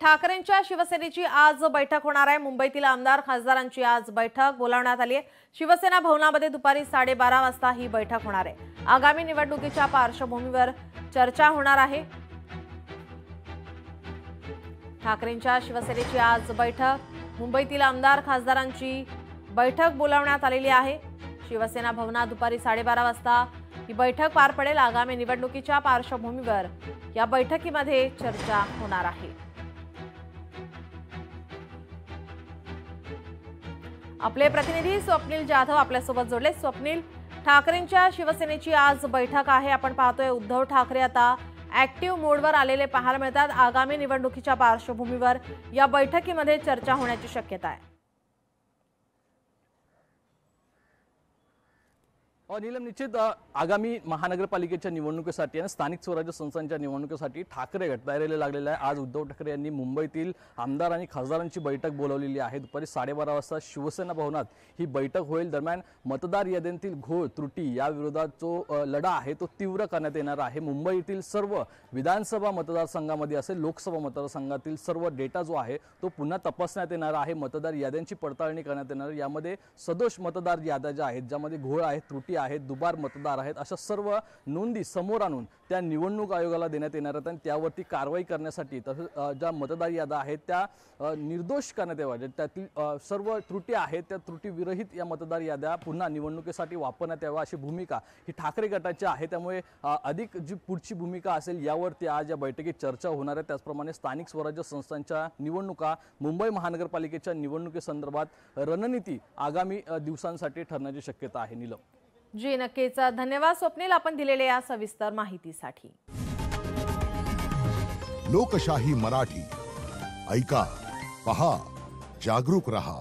ठाकरेंच्या शिवसेनेची आज बैठक होणार आहे। मुंबईतील आमदार खासदारांची आज बैठक बोलावण्यात आली आहे। शिवसेना भवनामध्ये दुपारी 12:30 वाजता ही बैठक होणार आहे। आगामी निवडणुकीच्या पार्श्वभूमीवर चर्चा होणार आहे। ठाकरेंच्या शिवसेनेची आज बैठक, मुंबईतील आमदार खासदारांची बैठक बोलावण्यात आलेली आहे। शिवसेना भवनात दुपारी 12:30 वाजता ही बैठक पार पडेल। आगामी निवडणुकीच्या पार्श्वभूमीवर या बैठकीमध्ये चर्चा होणार आहे। आपले प्रतिनिधी स्वप्नील जाधव आपल्यासोबत जोडले। स्वप्नील, ठाकरेंच्या शिवसेनेची आज बैठक आहे। आपण पाहतोय उद्धव ठाकरे आता ऍक्टिव्ह मोडवर आलेले पाहायला मिळतात। आगामी निवडणुकीच्या पार्श्वभूमीवर या बैठकीमध्ये चर्चा होण्याची शक्यता आहे। नीलम, निश्चित आगामी महानगरपालिकेच्या निवडणुकीसाठी आणि स्थानिक स्वराज्य संस्थांच्या निवडणुकीसाठी ठाकरे गट तयारीला लागलेला आहे। आज उद्धव ठाकरे यांनी मुंबईतील आमदार आणि खासदारांची बैठक बोलावलेली आहे। दुपारी 12:30 वाजता शिवसेना भवनात ही बैठक होईल। दरम्यान मतदार याद्यांतील घोळ त्रुटी या विरोधात जो लढा आहे तो तीव्र करण्यात येणार आहे। मुंबईतील सर्व विधानसभा मतदारसंघामध्ये असेल, लोकसभा मतदारसंघातील सर्व डेटा जो आहे तो पुन्हा तपासण्यात येणार आहे। मतदार याद्यांची पडताळणी करण्यात येणार। यामध्ये सदोष मतदार याद्या ज्या आहेत, ज्यामध्ये घोळ आहेत, त्रुटी आहेत, दुबार मतदार आहेत, अशा सर्व नोंदी समोर आणून त्या निवडणूक आयोगाला देण्यात येणार आहेत आणि त्यावरती कारवाई करण्यासाठी तसेच ज्या मतदार याद्या आहेत त्या निर्दोष करण्यात याव्या। त्यातील सर्व त्रुटी आहेत त्या त्रुटी विरहित या मतदार याद्या पुन्हा निवडणुकीसाठी वापरण्यात याव्या अशी भूमिका ही ठाकरे गटाची आहे। त्यामुळे अधिक जी पुढची भूमिका असेल यावरती आज या बैठकीत चर्चा होणार आहे। त्याचप्रमाणे स्थानिक स्वराज्य संस्थांच्या निवडणुका, मुंबई महानगरपालिकेच्या निवडणुकीसंदर्भात रणनीती आगामी दिवसांसाठी ठरण्याची शक्यता आहे। नीलम जी, नक्कीच धन्यवाद स्वप्नील, आपण दिलेल्या या सविस्तर माहितीसाठी। लोकशाही मराठी ऐका, पहा, जागरूक रहा।